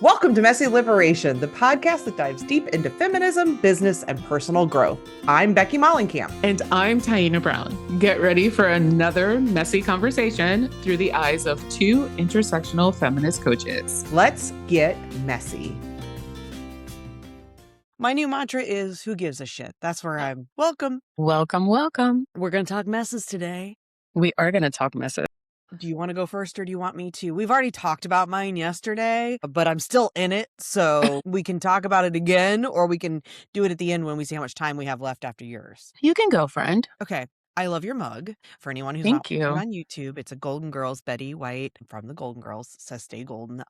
Welcome to Messy Liberation, the podcast that dives deep into feminism, business, and personal growth. I'm Becky Mollenkamp. And I'm Taina Brown. Get ready for another messy conversation through the eyes of two intersectional feminist coaches. Let's get messy. My new mantra is, who gives a shit? That's where I'm. Welcome. Welcome, welcome. We're going to talk messes today. We are going to talk messes. Do you want to go first or do you want me to? We've already talked about mine yesterday, but I'm still in it. So we can talk about it again, or we can do it at the end when we see how much time we have left after yours. You can go, friend. Okay. I love your mug. For anyone who's Thank not you. on YouTube, it's a Golden Girls Betty White from the Golden Girls. It says stay golden.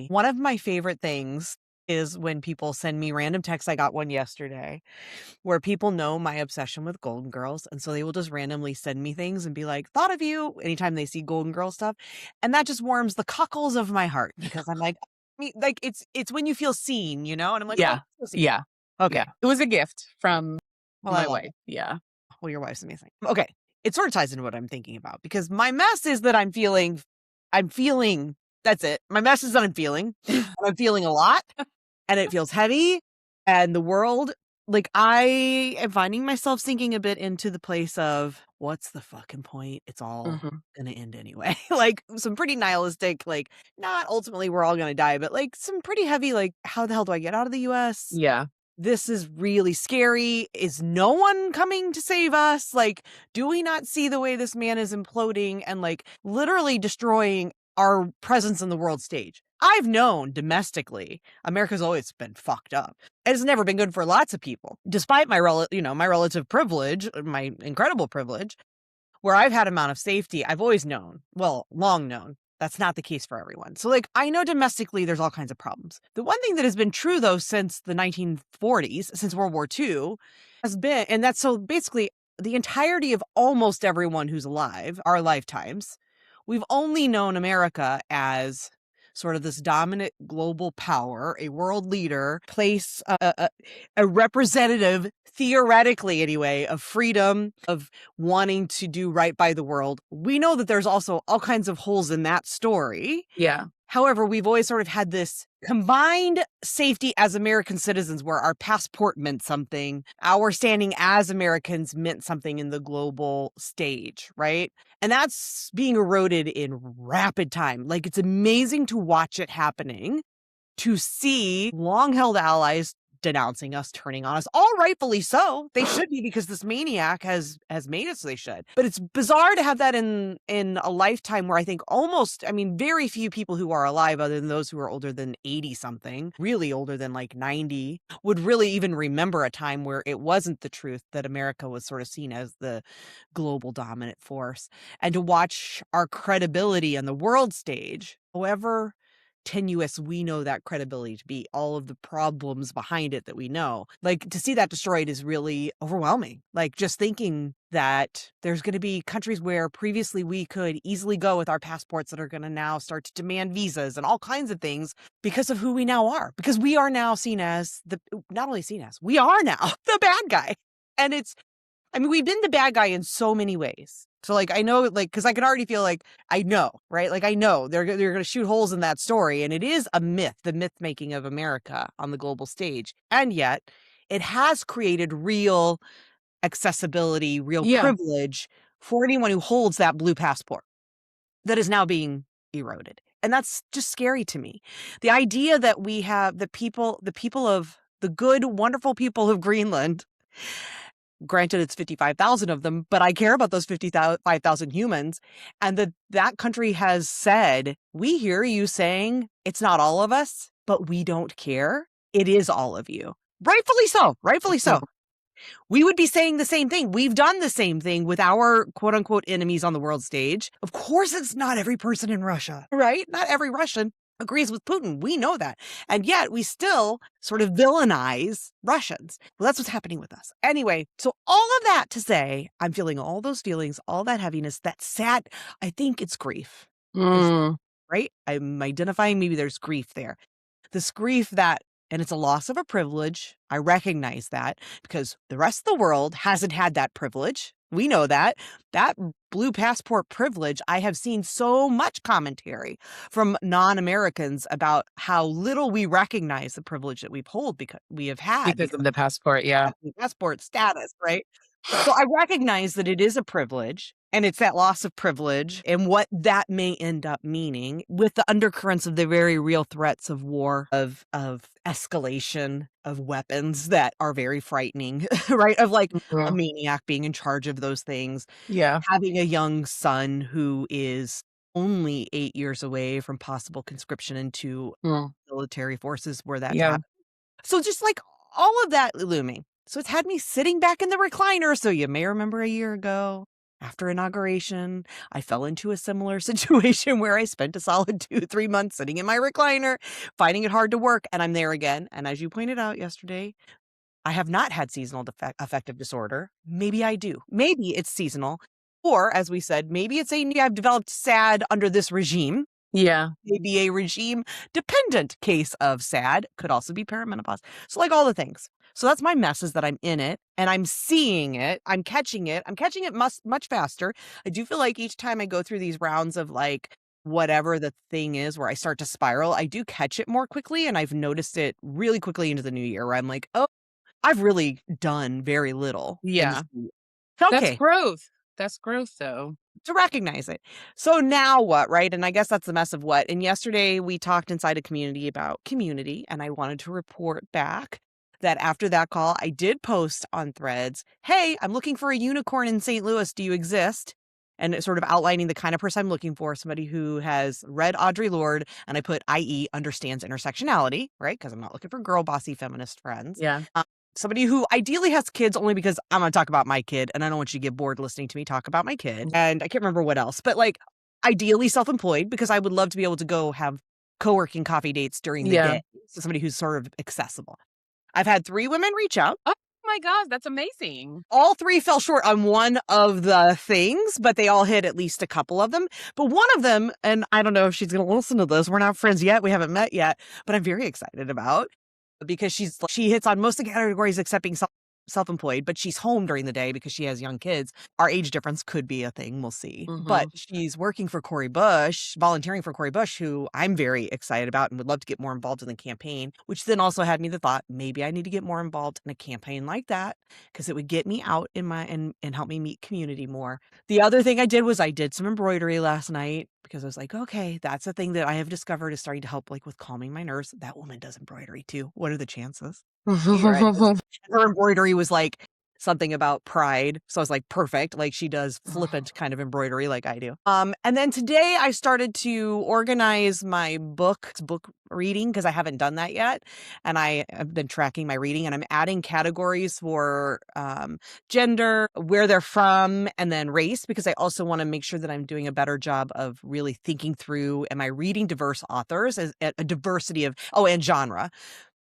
One of my favorite things is when people send me random texts. I got one yesterday where people know my obsession with Golden Girls. And so they will just randomly send me things and be like, thought of you anytime they see Golden Girl stuff. And that just warms the cockles of my heart because I'm like, it's when you feel seen, you know? And I'm like, yeah. Oh, yeah. Okay. Yeah. It was a gift from my wife. It. Yeah. Well, your wife's amazing. Okay. It sort of ties into what I'm thinking about because my mess is that I'm feeling, that's it. My mess is that I'm feeling, and I'm feeling a lot and it feels heavy and the world, like I am finding myself sinking a bit into the place of what's the fucking point? It's all going to end anyway. Like some pretty nihilistic, like not ultimately we're all going to die, but like some pretty heavy, like how the hell do I get out of the US? Yeah. This is really scary. Is no one coming to save us? Like, do we not see the way this man is imploding and like literally destroying our presence in the world stage? I've known domestically, America's always been fucked up. It's never been good for lots of people, despite my relative privilege, my incredible privilege, where I've had amount of safety. I've always known, long known. That's not the case for everyone. So like, I know domestically there's all kinds of problems. The one thing that has been true though, since the 1940s, since World War II has been, and that's so basically the entirety of almost everyone who's alive, our lifetimes, we've only known America as sort of this dominant global power, a world leader, place a representative, theoretically anyway, of freedom, of wanting to do right by the world. We know that there's also all kinds of holes in that story. Yeah. However, we've always sort of had this combined safety as American citizens where our passport meant something. Our standing as Americans meant something in the global stage, right? And that's being eroded in rapid time. Like it's amazing to watch it happening, to see long-held allies denouncing us, turning on us, all rightfully so. They should be because this maniac has made it so they should. But it's bizarre to have that in a lifetime where I think very few people who are alive other than those who are older than 80 something, really older than like 90, would really even remember a time where it wasn't the truth that America was sort of seen as the global dominant force. And to watch our credibility on the world stage, however tenuous we know that credibility to be, all of the problems behind it that we know, like to see that destroyed is really overwhelming. Like just thinking that there's going to be countries where previously we could easily go with our passports that are going to now start to demand visas and all kinds of things because of who we now are, because we are now we are now the bad guy. And we've been the bad guy in so many ways. So like, I know, like, cause I can already feel like, I know, right? Like I know they're going to shoot holes in that story. And it is a myth, the myth making of America on the global stage. And yet it has created real accessibility, real privilege for anyone who holds that blue passport that is now being eroded. And that's just scary to me. The idea that we have the people of the good, wonderful people of Greenland. Granted, it's 55,000 of them, but I care about those 55,000 humans. And that country has said, we hear you saying it's not all of us, but we don't care. It is all of you. Rightfully so. Rightfully so. We would be saying the same thing. We've done the same thing with our quote unquote enemies on the world stage. Of course, it's not every person in Russia, right? Not every Russian agrees with Putin. We know that. And yet we still sort of villainize Russians. Well, that's what's happening with us. Anyway, so all of that to say, I'm feeling all those feelings, all that heaviness, that sad, I think it's grief, right? I'm identifying maybe there's grief there. This grief and it's a loss of a privilege. I recognize that because the rest of the world hasn't had that privilege. We know that. That blue passport privilege, I have seen so much commentary from non-Americans about how little we recognize the privilege that we have had Because of the passport. Yeah. of the passport status, right? So I recognize that it is a privilege, and it's that loss of privilege and what that may end up meaning with the undercurrents of the very real threats of war, of escalation, of weapons that are very frightening, right? Of like a Mhm. maniac being in charge of those things, Yeah. having a young son who is only 8 years away from possible conscription into Mm. military forces where that's Yeah. happening. So just like all of that looming. So it's had me sitting back in the recliner. So you may remember a year ago after inauguration, I fell into a similar situation where I spent a solid 2-3 months sitting in my recliner, finding it hard to work. And I'm there again. And as you pointed out yesterday, I have not had seasonal affective disorder. Maybe I do. Maybe it's seasonal. Or as we said, maybe it's I've developed SAD under this regime. Yeah. Maybe a regime dependent case of SAD, could also be perimenopause. So like all the things. So that's my mess, is that I'm in it and I'm seeing it. I'm catching it. I'm catching it much faster. I do feel like each time I go through these rounds of like whatever the thing is where I start to spiral, I do catch it more quickly. And I've noticed it really quickly into the new year where I'm like, oh, I've really done very little in this Yeah. new year. That's Okay. growth. That's growth, though. To recognize it. So now what, right? And I guess that's the mess of what. And yesterday we talked inside a community about community, and I wanted to report back that after that call, I did post on Threads, hey, I'm looking for a unicorn in St. Louis. Do you exist? And it's sort of outlining the kind of person I'm looking for, somebody who has read Audre Lorde, and I put, i.e., understands intersectionality, right? Because I'm not looking for girl bossy feminist friends. Yeah. Somebody who ideally has kids, only because I'm going to talk about my kid and I don't want you to get bored listening to me talk about my kid. And I can't remember what else, but like ideally self-employed, because I would love to be able to go have co-working coffee dates during the Yeah. day. So somebody who's sort of accessible. I've had 3 women reach out. Oh my gosh, that's amazing. All 3 fell short on one of the things, but they all hit at least a couple of them. But one of them, and I don't know if she's going to listen to this, we're not friends yet, we haven't met yet, but I'm very excited about, because she hits on most of the categories except being self-employed, but she's home during the day because she has young kids. Our age difference could be a thing. We'll see. But she's working for Cori Bush, volunteering for Cori Bush, who I'm very excited about and would love to get more involved in the campaign, which then also had me the thought, maybe I need to get more involved in a campaign like that because it would get me out in my and help me meet community more. The other thing I did was I did some embroidery last night because I was like, okay, that's a thing that I have discovered is starting to help like with calming my nerves. That woman does embroidery too. What are the chances? Her embroidery was like something about pride. So I was like, perfect. Like she does flippant kind of embroidery like I do. And then today I started to organize my book reading because I haven't done that yet. And I have been tracking my reading, and I'm adding categories for gender, where they're from, and then race, because I also want to make sure that I'm doing a better job of really thinking through, am I reading diverse authors as a diversity of, and genre.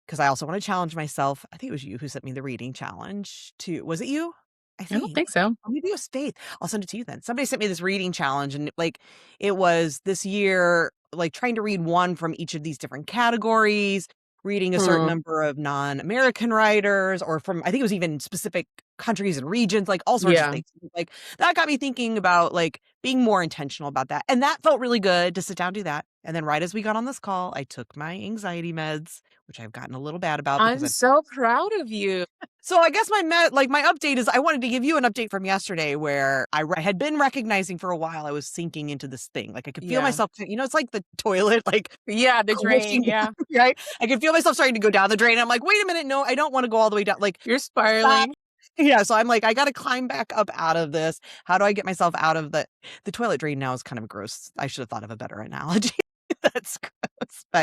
Because I also want to challenge myself. I think it was you who sent me the reading challenge too. Was it you? I I don't think. think so. Or maybe it was Faith. I'll send it to you then. Somebody sent me this reading challenge, and like it was this year, like trying to read one from each of these different categories, reading a certain number of non-American writers, or from, I think it was even specific countries and regions, like all sorts of things. Like that got me thinking about like being more intentional about that. And that felt really good to sit down and do that. And then right as we got on this call, I took my anxiety meds, which I've gotten a little bad about because I'm so proud of you. So I guess my update is I wanted to give you an update from yesterday where I had been recognizing for a while I was sinking into this thing. Like I could feel myself, it's like the toilet, like the drain. Yeah. Right. I could feel myself starting to go down the drain. I'm like, wait a minute. No, I don't want to go all the way down. Like you're spiraling. Yeah. So I'm like, I got to climb back up out of this. How do I get myself out of the toilet drain now is kind of gross. I should have thought of a better analogy. That's gross. But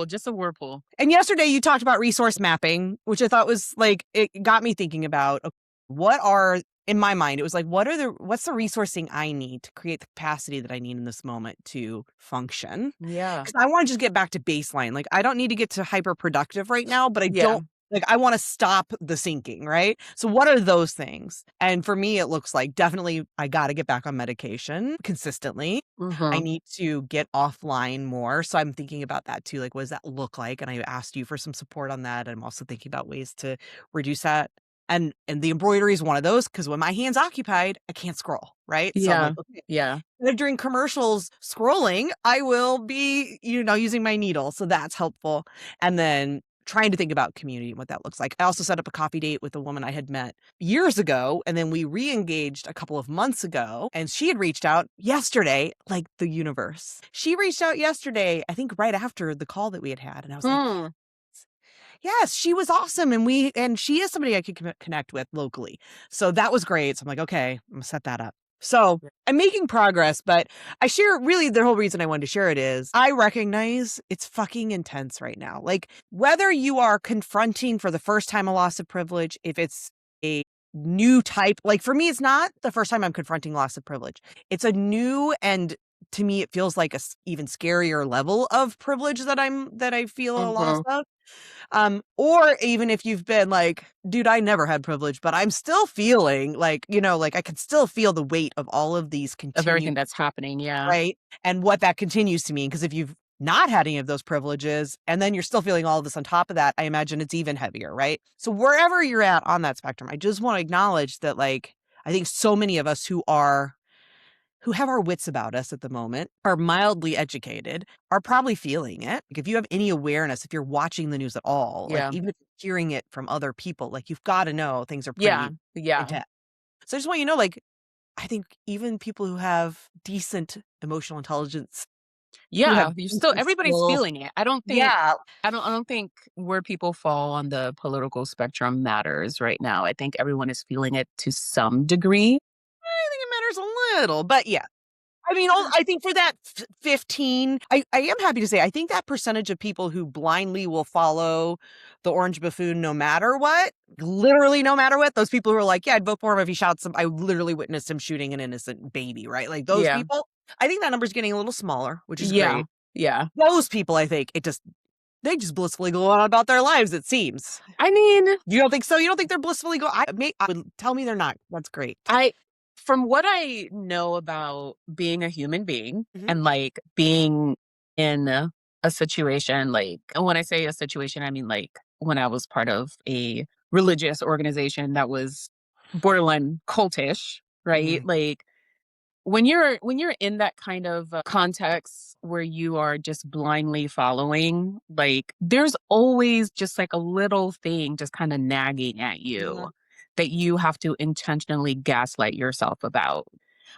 just a whirlpool. And yesterday you talked about resource mapping, which I thought was like, it got me thinking about what are, in my mind, it was like, what's the resourcing I need to create the capacity that I need in this moment to function? Yeah. Because I want to just get back to baseline. Like, I don't need to get to hyper productive right now, but I don't. Like, I want to stop the sinking, right? So what are those things? And for me, it looks like definitely I got to get back on medication consistently. I need to get offline more. So I'm thinking about that too. Like, what does that look like? And I asked you for some support on that. And I'm also thinking about ways to reduce that. And the embroidery is one of those, because when my hand's occupied, I can't scroll, right? So I'm Yeah. like, okay. Yeah. And during commercials scrolling, I will be, using my needle. So that's helpful. And then trying to think about community and what that looks like. I also set up a coffee date with a woman I had met years ago, and then we re-engaged a couple of months ago, and she had reached out yesterday, like the universe. She reached out yesterday, I think right after the call that we had, and I was like, yes, she was awesome. And she is somebody I could connect with locally. So that was great. So I'm like, okay, I'm gonna set that up. So I'm making progress, but I share, really the whole reason I wanted to share it is I recognize it's fucking intense right now. Like, whether you are confronting for the first time a loss of privilege, if it's a new type, like for me, it's not the first time I'm confronting loss of privilege. It's a new, and to me, it feels like even scarier level of privilege that I feel a loss of. Or even if you've been like, dude, I never had privilege, but I'm still feeling like, like I can still feel the weight of all of these Of everything continued, that's happening. Yeah. right? And what that continues to mean. Because if you've not had any of those privileges and then you're still feeling all of this on top of that, I imagine it's even heavier, right? So wherever you're at on that spectrum, I just want to acknowledge that, like, I think so many of us who have our wits about us at the moment, are mildly educated, are probably feeling it. Like, if you have any awareness, if you're watching the news at all, like Yeah. even if you're hearing it from other people, like you've got to know things are Yeah. pretty Yeah. intense. So I just want you to know, like, I think even people who have decent emotional intelligence, who Yeah. have You're still, decent everybody's skills, feeling it. I don't think, yeah, I don't think where people fall on the political spectrum matters right now. I think everyone is feeling it to some degree. I think it matters a little, but yeah. I mean, I think for that 15, I am happy to say, I think that percentage of people who blindly will follow the orange buffoon no matter what, literally no matter what, those people who are like, yeah, I'd vote for him if he shot I literally witnessed him shooting an innocent baby, right? Like those Yeah. people, I think that number's getting a little smaller, which is Yeah. great. Yeah. Those people, I think they just blissfully go on about their lives, it seems. I mean, You don't think so? You don't think they're blissfully I would tell me they're not. That's great. from what I know about being a human being Mhm. and like being in a situation, like, and when I say a situation, I mean like when I was part of a religious organization that was borderline cultish, right? Mm. Like when you're in that kind of context where you are just blindly following, like there's always just like a little thing just kind of nagging at Yeah. you that you have to intentionally gaslight yourself about.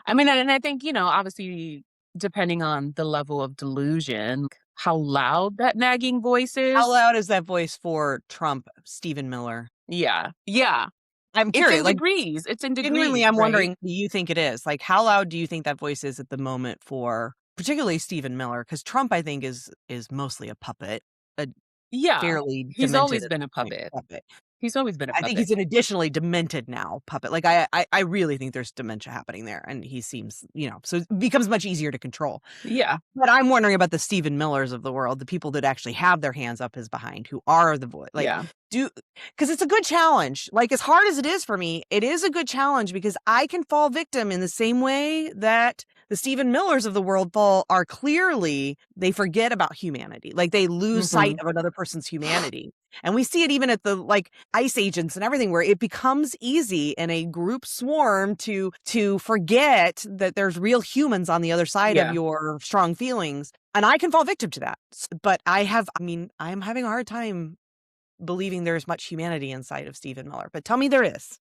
I mean, and I think, obviously depending on the level of delusion, how loud that nagging voice How is. loud is that voice for Trump, Stephen Miller? Yeah. Yeah. I'm It's curious, in like, degrees. It's in genuinely, degrees, I'm right? wondering, do you think it is? Like, how loud do you think that voice is at the moment for particularly Stephen Miller? Because Trump, I think, is mostly a puppet, a Yeah. fairly He's demented always at been a this point puppet. puppet. He's always been a I think puppet. he's an additionally demented now puppet. Like, I really think there's dementia happening there, and he seems, so it becomes much easier to control. Yeah. But I'm wondering about the Stephen Millers of the world, the people that actually have their hands up his behind, who are the voice. Like, Yeah. because it's a good challenge. Like, as hard as it is for me, it is a good challenge because I can fall victim in the same way that the Stephen Millers of the world are clearly, they forget about humanity. Like, they lose sight Mhm. of another person's humanity. And we see it even at the, like, ICE agents and everything, where it becomes easy in a group swarm to forget that there's real humans on the other side of Yeah. your strong feelings. And I can fall victim to that. But I am having a hard time believing there's much humanity inside of Stephen Miller. But tell me there is.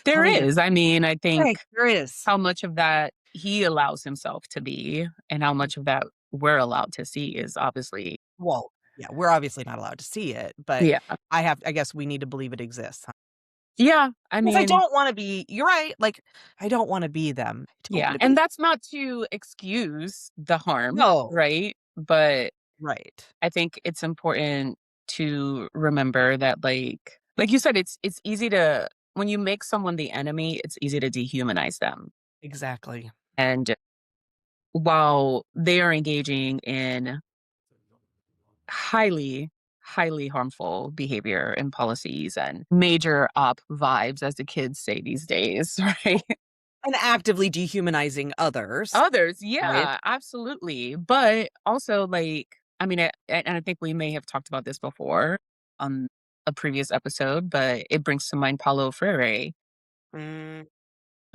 Tell There me there is. I mean, I think Okay, there is. how much of that he allows himself to be and how much of that we're allowed to see is obviously. Well, yeah, we're obviously not allowed to see it, but Yeah. I guess we need to believe it exists. Huh? Yeah. I Because I mean, don't want to be, you're right. Like, I don't want to be them. I don't yeah. want to And be. that's not to excuse the harm, No. right? But Right. I think it's important to remember that like you said, it's easy to, when you make someone the enemy, it's easy to dehumanize them. Exactly. And while they are engaging in highly, highly harmful behavior and policies and major op vibes, as the kids say these days, right? And actively dehumanizing others. Others, Right. yeah, absolutely. But also, like, I mean, and I think we may have talked about this before on a previous episode, but it brings to mind Paulo Freire, Mm,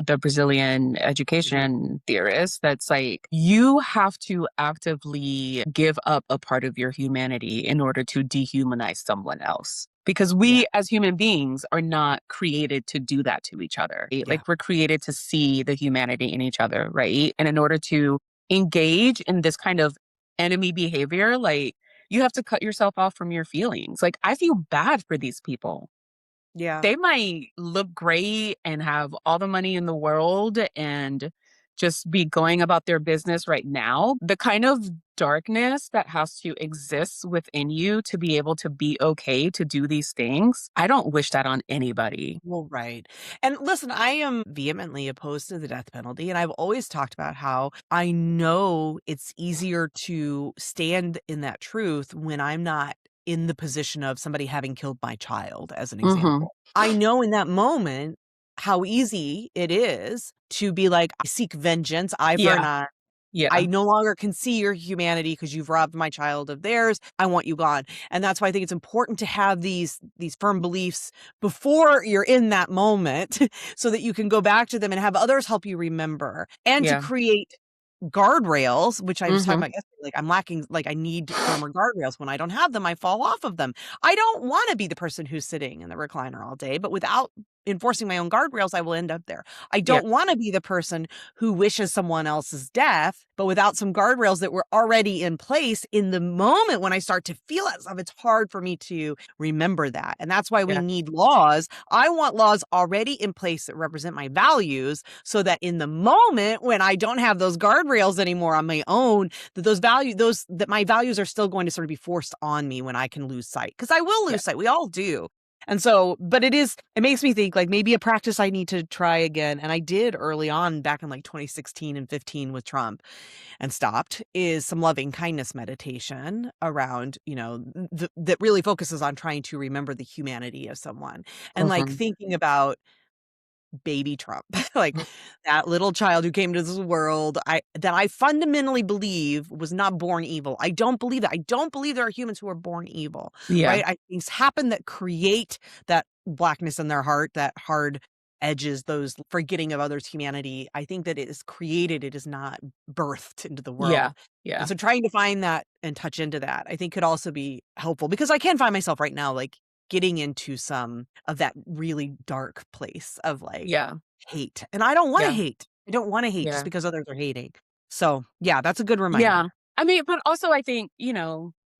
the Brazilian mhm. education theorist, that's like, you have to actively give up a part of your humanity in order to dehumanize someone else. Because Yeah, we as human beings are not created to do that to each other. Right? yeah, Like, we're created to see the humanity in each other, right? And in order to engage in this kind of enemy behavior, like, you have to cut yourself off from your feelings. Like, I feel bad for these people. yeah. They might look great and have all the money in the world and just be going about their business right now. The kind of darkness that has to exist within you to be able to be okay to do these things, I don't wish that on anybody. Well, right. And listen, I am vehemently opposed to the death penalty. And I've always talked about how I know it's easier to stand in that truth when I'm not in the position of somebody having killed my child, as an Mhm. example. I know in that moment how easy it is to be like, I seek vengeance, eye for an Yeah. eye. Yeah. I no longer can see your humanity because you've robbed my child of theirs. I want you gone. And that's why I think it's important to have these firm beliefs before you're in that moment so that you can go back to them and have others help you remember and to Yeah. create guardrails, which I was talking Mhm. about yesterday. Like, I'm lacking, like, I need firmer guardrails. When I don't have them, I fall off of them. I don't want to be the person who's sitting in the recliner all day, but without enforcing my own guardrails, I will end up there. I Yeah. don't want to be the person who wishes someone else's death, but without some guardrails that were already in place in the moment when I start to feel that stuff, it's hard for me to remember that. And that's why we Yeah. need laws. I want laws already in place that represent my values so that in the moment when I don't have those guardrails anymore on my own, that my values are still going to sort of be forced on me when I can lose sight. Because I will Yeah. lose sight. We all do. And so, but it makes me think like maybe a practice I need to try again. And I did early on back in like 2016 and 15 with Trump and stopped is some loving kindness meditation around, that really focuses on trying to remember the humanity of someone and like Mhm. thinking about baby Trump, like that little child who came to this world, that I fundamentally believe was not born evil. I don't believe that. I don't believe there are humans who are born evil, Yeah. right? Things happen that create that blackness in their heart, that hard edges, those forgetting of others' humanity. I think that it is created, it is not birthed into the Yeah. world. And Yeah. so trying to find that and touch into that, I think could also be helpful because I can find myself right now, like getting into some of that really dark place of like Yeah. hate. And I don't want to Yeah. hate. I don't want to hate just Yeah. because others are hating. So yeah, that's a good reminder. Yeah. I mean, but also I think,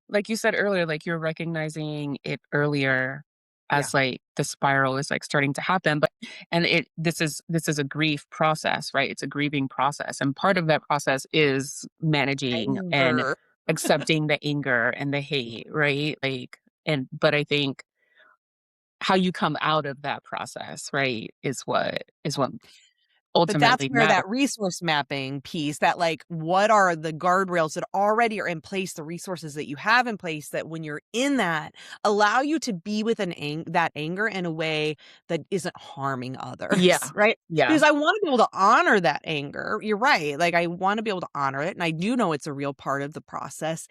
like you said earlier, like, you're recognizing it earlier Yeah. as like the spiral is like starting to happen. But and this is a grief process, right? It's a grieving process. And part of that process is managing and Anger. accepting the anger and the hate, right? Like, but I think how you come out of that process, right, is what But that's ultimately where matters. that resource mapping piece, that like, what are the guardrails that already are in place, the resources that you have in place that when you're in that, allow you to be with that anger in a way that isn't harming others, Yeah. right? Yeah. Because I want to be able to honor that anger. You're right. Like, I want to be able to honor it. And I do know it's a real part of the process.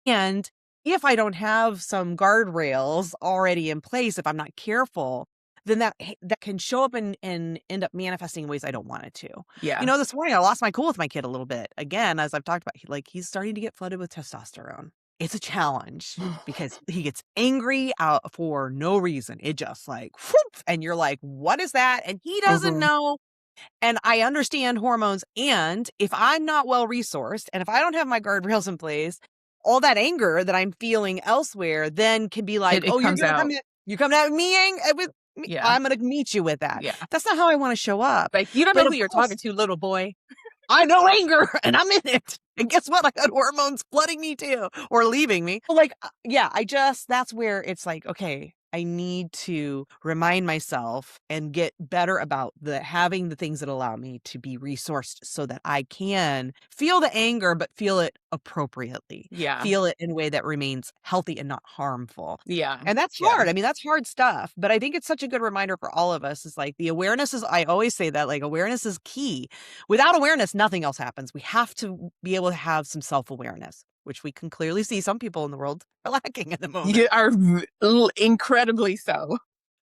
And if I don't have some guardrails already in place, if I'm not careful, then that can show up and end up manifesting in ways I don't want it to. Yeah. This morning I lost my cool with my kid a little bit. Again, as I've talked about, he's starting to get flooded with testosterone. It's a challenge because he gets angry out for no reason. It just like, whoop, and you're like, what is that? And he doesn't Mhm. know. And I understand hormones. And if I'm not well resourced and if I don't have my guardrails in place, all that anger that I'm feeling elsewhere then can be like, It oh, comes out. you come at me with me. Yeah. I'm going to meet you with that. Yeah. That's not how I want to show up. Like, you don't know But who of you're course, talking to, little boy. I know anger and I'm in it. And guess what? I got hormones flooding me too, or leaving me. Like, yeah, that's where it's like, okay, I need to remind myself and get better about having the things that allow me to be resourced so that I can feel the anger, but feel it appropriately, Yeah. feel it in a way that remains healthy and not harmful. Yeah. And that's Yeah. hard. I mean, that's hard stuff, but I think it's such a good reminder for all of us is like the awareness is, I always say that like awareness is key. Without awareness, nothing else happens. We have to be able to have some self-awareness. which we can clearly see some people in the world are lacking at the moment. You are incredibly so.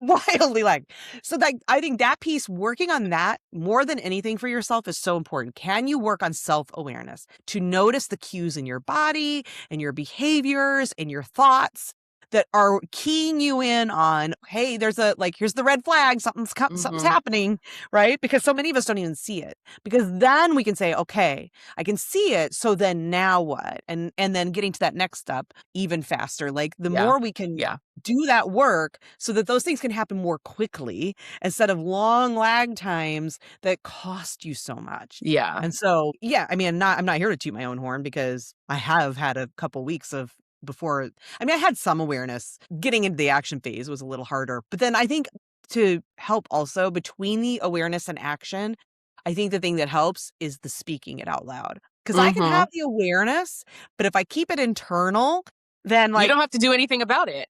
Wildly like. So like I think that piece, working on that more than anything for yourself, is so important. Can you work on self-awareness to notice the cues in your body and your behaviors and your thoughts that are keying you in on, hey, there's a, like, here's the red flag, something's happening, right? Because so many of us don't even see it. Because then we can say, okay, I can see it, so then now what? And then getting to that next step even faster. Like the more we can do that work so that those things can happen more quickly instead of long lag times that cost you so much. Yeah. And so, I mean, I'm not here to toot my own horn, because I have had a couple weeks of before. I mean, I had some awareness. Getting into the action phase was a little harder. But then I think to help also between the awareness and action, I think the thing that helps is the speaking it out loud. Because I can have the awareness, but if I keep it internal, then like, you don't have to do anything about it.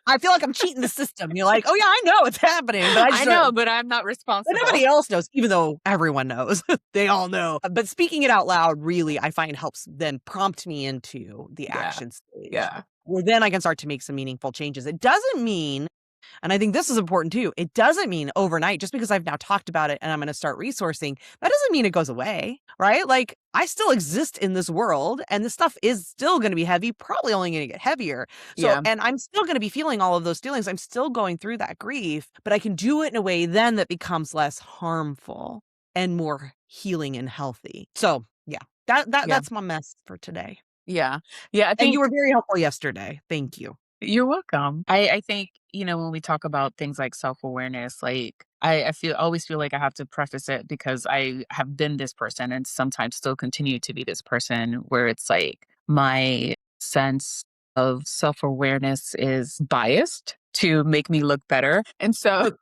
I feel like I'm cheating the system. You're like, oh yeah, I know it's happening, but I know, but I'm not responsible. But nobody else knows, even though everyone knows. They all know. But speaking it out loud really, I find, helps then prompt me into the action stage. Yeah. Where then I can start to make some meaningful changes. It doesn't mean, and I think this is important too, it doesn't mean overnight, just because I've now talked about it and I'm going to start resourcing, that doesn't mean it goes away, right? Like, I still exist in this world and this stuff is still going to be heavy, probably only going to get heavier. So, and I'm still going to be feeling all of those feelings. I'm still going through that grief, but I can do it in a way then that becomes less harmful and more healing and healthy. So that's my mess for today. Yeah. I think, and you were very helpful yesterday. Thank you. You're welcome. I think, when we talk about things like self-awareness, like I always feel like I have to preface it because I have been this person and sometimes still continue to be this person where it's like my sense of self-awareness is biased to make me look better. And so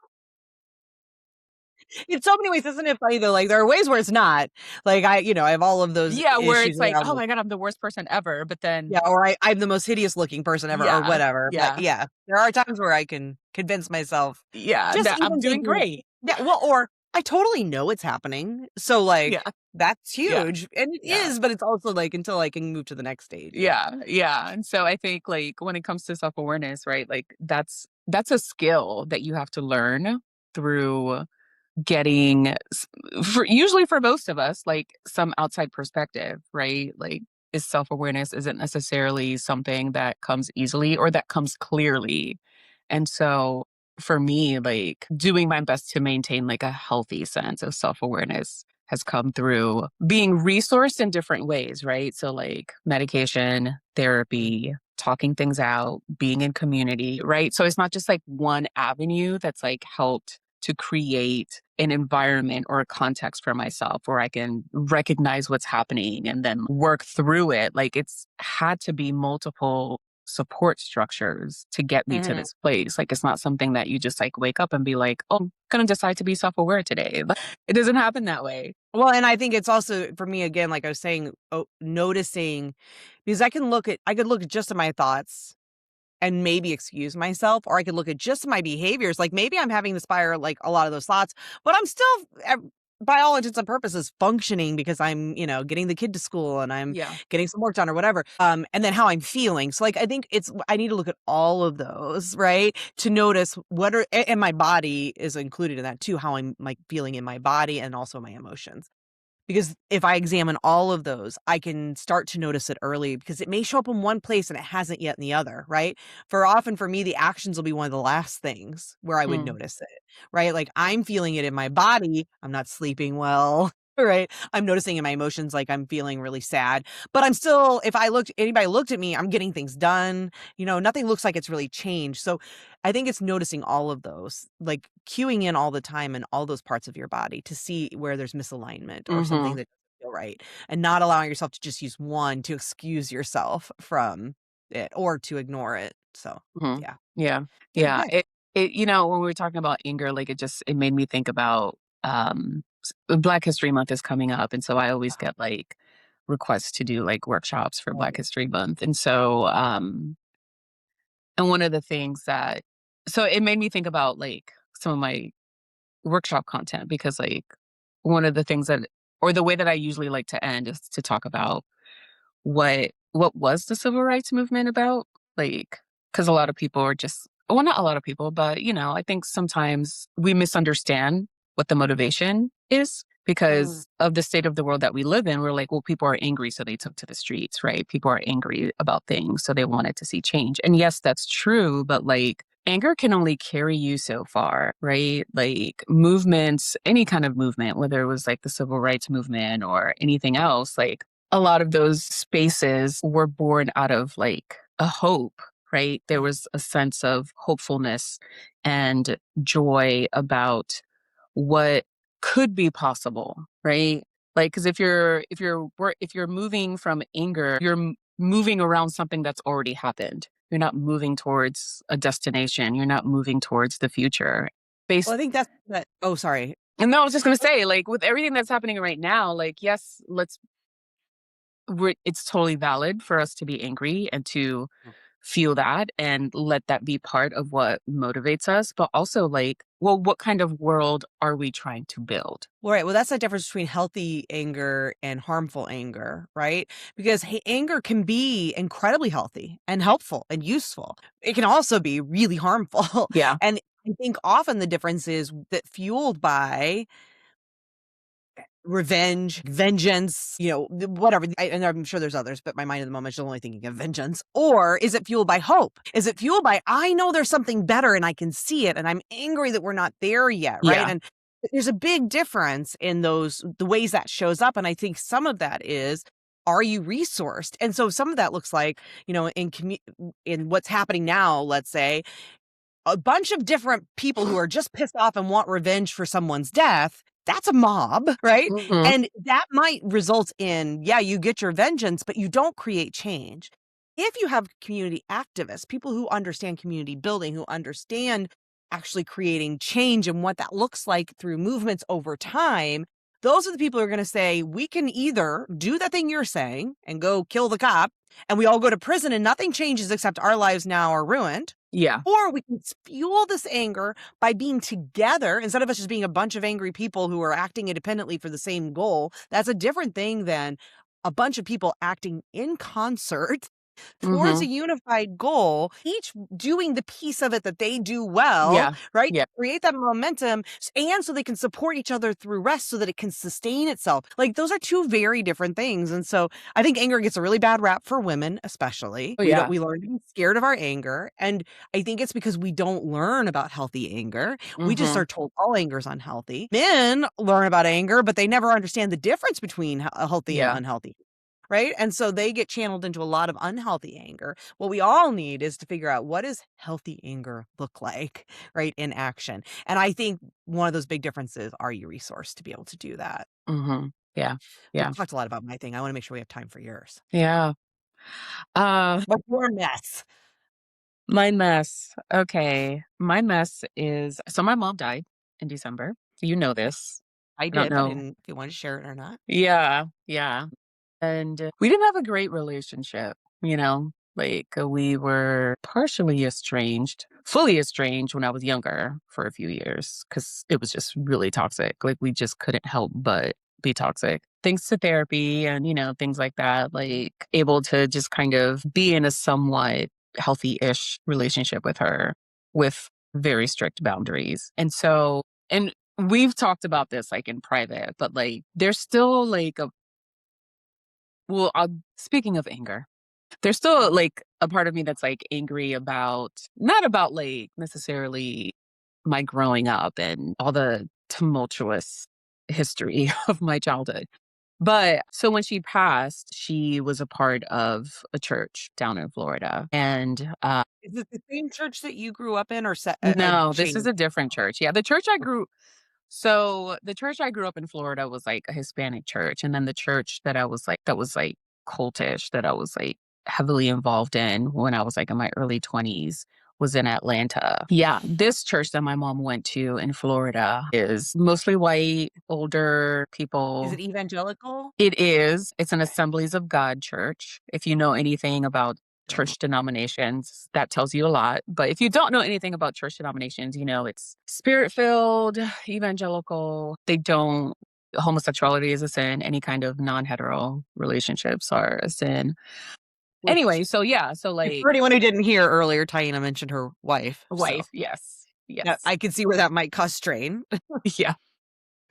in so many ways, isn't it funny though? Like, there are ways where it's not. Like, I have all of those where issues it's like, around oh my God, I'm the worst person ever. But then or I'm the most hideous looking person ever, or whatever. But there are times where I can convince myself that I'm doing great. Yeah, well, or I totally know it's happening. So like that's huge. And it is, but it's also like until I can move to the next stage. Yeah. And so I think like when it comes to self-awareness, right? Like that's a skill that you have to learn through getting, usually for most of us, like some outside perspective, right? Like self-awareness isn't necessarily something that comes easily or that comes clearly. And so for me, like doing my best to maintain like a healthy sense of self-awareness has come through being resourced in different ways, right? So like medication, therapy, talking things out, being in community, right? So it's not just like one avenue that's like helped to create an environment or a context for myself where I can recognize what's happening and then work through it. Like it's had to be multiple support structures to get me to this place. Like it's not something that you just like wake up and be like, oh, I'm going to decide to be self-aware today. It doesn't happen that way. Well, and I think it's also for me, again, like I was saying, noticing, because I could look at just at my thoughts and maybe excuse myself, or I could look at just my behaviors. Like maybe I'm having to inspire like a lot of those thoughts, but I'm still, by all intents and purposes, functioning because I'm, getting the kid to school and I'm getting some work done or whatever. And then how I'm feeling. So like, I think I need to look at all of those, right? To notice and my body is included in that too, how I'm like feeling in my body and also my emotions. Because if I examine all of those, I can start to notice it early, because it may show up in one place and it hasn't yet in the other, right? Often for me, the actions will be one of the last things where I would notice it, right? Like I'm feeling it in my body. I'm not sleeping well, right? I'm noticing in my emotions, like I'm feeling really sad, but I'm still, if anybody looked at me, I'm getting things done. Nothing looks like it's really changed. So I think it's noticing all of those, like cueing in all the time in all those parts of your body to see where there's misalignment or something that doesn't feel right, and not allowing yourself to just use one to excuse yourself from it or to ignore it. So yeah. It when we were talking about anger, like it made me think about Black History Month is coming up, and so I always get like requests to do like workshops for Black History Month, and so and one of the things so it made me think about like some of my workshop content, because like one of the things or the way that I usually like to end is to talk about what what was the civil rights movement about? Like, because a lot of people are just, well, not a lot of people, but, I think sometimes we misunderstand what the motivation is because of the state of the world that we live in. We're like, well, people are angry, so they took to the streets, right? People are angry about things, so they wanted to see change. And yes, that's true, but like, anger can only carry you so far, right? Like movements, any kind of movement, whether it was like the civil rights movement or anything else, like a lot of those spaces were born out of like a hope, right? There was a sense of hopefulness and joy about what could be possible, right? Like, because if you're moving from anger, you're moving around something that's already happened. You're not moving towards a destination. You're not moving towards the future. Well, I think that's that. Oh, sorry. And no, I was just gonna say, like, with everything that's happening right now, like, yes, it's totally valid for us to be angry and to feel that and let that be part of what motivates us. But also, like, well, what kind of world are we trying to build? Well, right. Well, that's the difference between healthy anger and harmful anger, right? Because anger can be incredibly healthy and helpful and useful. It can also be really harmful. Yeah. And I think often the difference is that fueled by revenge, vengeance, whatever. And I'm sure there's others, but my mind at the moment is only thinking of vengeance. Or is it fueled by hope? Is it fueled by, I know there's something better and I can see it and I'm angry that we're not there yet, right? Yeah. And there's a big difference in the ways that shows up. And I think some of that is, are you resourced? And so some of that looks like, in what's happening now, let's say, a bunch of different people who are just pissed off and want revenge for someone's death. That's a mob, right? Mhm. And that might result in, you get your vengeance, but you don't create change. If you have community activists, people who understand community building, who understand actually creating change and what that looks like through movements over time, those are the people who are going to say, we can either do the thing you're saying and go kill the cop, and we all go to prison and nothing changes except our lives now are ruined. Yeah. Or we can fuel this anger by being together instead of us just being a bunch of angry people who are acting independently for the same goal. That's a different thing than a bunch of people acting in concert towards a unified goal, each doing the piece of it that they do well, Yeah. right? Yeah. Create that momentum and so they can support each other through rest so that it can sustain itself. Like those are two very different things. And so I think anger gets a really bad rap for women, especially. Oh, yeah. We learn to be scared of our anger. And I think it's because we don't learn about healthy anger. We just are told all anger is unhealthy. Men learn about anger, but they never understand the difference between healthy and unhealthy. Right. And so they get channeled into a lot of unhealthy anger. What we all need is to figure out, what does healthy anger look like, right, in action? And I think one of those big differences, are you resourced to be able to do that? Yeah. Yeah. We've talked a lot about my thing. I want to make sure we have time for yours. Yeah. But your mess. My mess. Okay. My mess is, so my mom died in December. You know this. I don't did. I know. didn't if you want to share it or not. Yeah. Yeah. And we didn't have a great relationship, like we were partially estranged, fully estranged when I was younger for a few years because it was just really toxic. Like we just couldn't help but be toxic. Thanks to therapy and, things like that, like able to just kind of be in a somewhat healthy-ish relationship with her with very strict boundaries. And we've talked about this like in private, but like there's still like speaking of anger, there's still like a part of me that's like angry about, not about like necessarily my growing up and all the tumultuous history of my childhood. But so when she passed, she was a part of a church down in Florida. And Is it the same church that you grew up in, or no, this is change? a different church. Yeah, the church I grew up in Florida was like a Hispanic church. And then the church that was like cultish, that I was like heavily involved in when I was like in my early 20s, was in Atlanta. Yeah, this church that my mom went to in Florida is mostly white, older people. Is it evangelical? It is. It's an Assemblies of God church. If you know anything about Don't. church denominations, that tells you a lot. But if you don't know anything about church denominations, it's spirit-filled, evangelical. Homosexuality is a sin. Any kind of non-hetero relationships are a sin. Anyway, so yeah, so like for anyone who didn't hear earlier, Taina mentioned her wife. wife, So yes. yeah, Yes. I can see where that might cause strain. Yeah.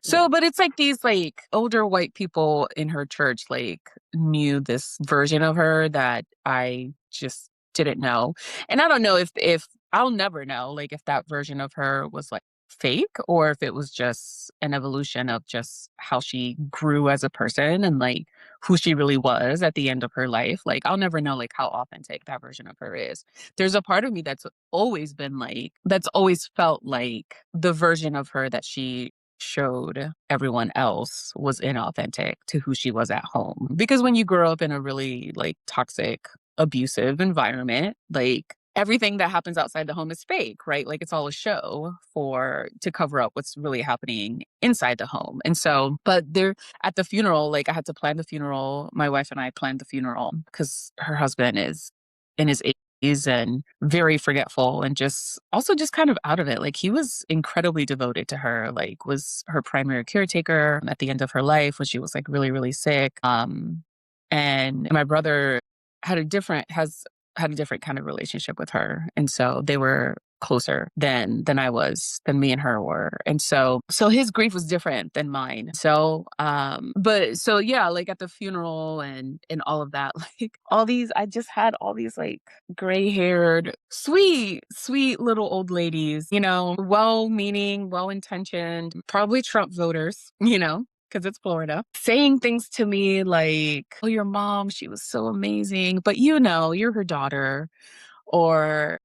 So, but it's like these like older white people in her church like knew this version of her that I just didn't know. And I don't know if I'll never know like if that version of her was like fake or if it was just an evolution of just how she grew as a person and like who she really was at the end of her life. Like I'll never know like how authentic that version of her is. There's a part of me that's always been like that's always felt like the version of her that she showed everyone else was inauthentic to who she was at home. Because when you grow up in a really like toxic, abusive environment, like everything that happens outside the home is fake, right? Like it's all a show to cover up what's really happening inside the home. And so, but there at the funeral, like I had to plan the funeral. My wife and I planned the funeral because her husband is in his 80s and very forgetful and just also just kind of out of it. Like he was incredibly devoted to her, like was her primary caretaker at the end of her life when she was like really, really sick. And my brother has had a different kind of relationship with her. And so they were closer than me and her were. And so his grief was different than mine. So but so yeah, like at the funeral and all of that, like I just had all these like gray-haired, sweet little old ladies, well-meaning, well-intentioned, probably Trump voters, because it's Florida, saying things to me like, oh, your mom, she was so amazing, but you're her daughter, or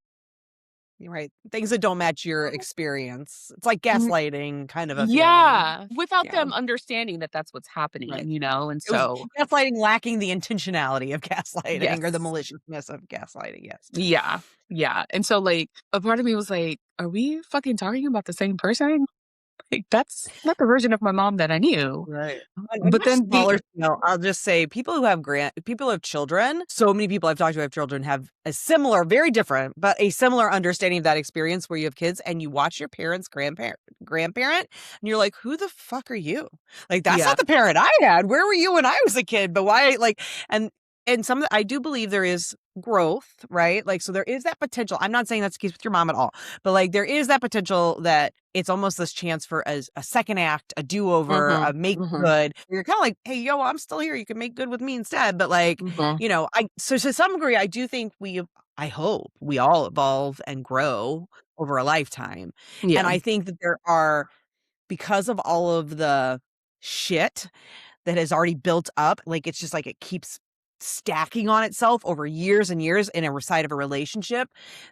Right. Things that don't match your experience. It's like gaslighting kind of a feeling. yeah, without Yeah. them understanding that that's what's happening, Right. and It was so gaslighting lacking the intentionality of gaslighting or the yes. maliciousness of gaslighting. Yes. Yeah. Yeah. And so like a part of me was like, are we fucking talking about the same person? Like that's not the version of my mom that I knew. Right. On But much then smaller scale, I'll just say people who have children, so many people I've talked to who have children have a similar, very different, but a similar understanding of that experience where you have kids and you watch your parents' grandparent, and you're like, who the fuck are you? Like, that's yeah. not the parent I had. Where were you when I was a kid? But why, like, and I do believe there is growth, right? Like, so there is that potential. I'm not saying that's the case with your mom at all, but like, there is that potential that it's almost this chance for a second act, a do-over, a make good. You're kind of like, hey, yo, I'm still here. You can make good with me instead. But like, so to some degree, I do think I hope we all evolve and grow over a lifetime. Yeah. And I think that there are, because of all of the shit that has already built up, like it's just like it keeps stacking on itself over years and years in a side of a relationship,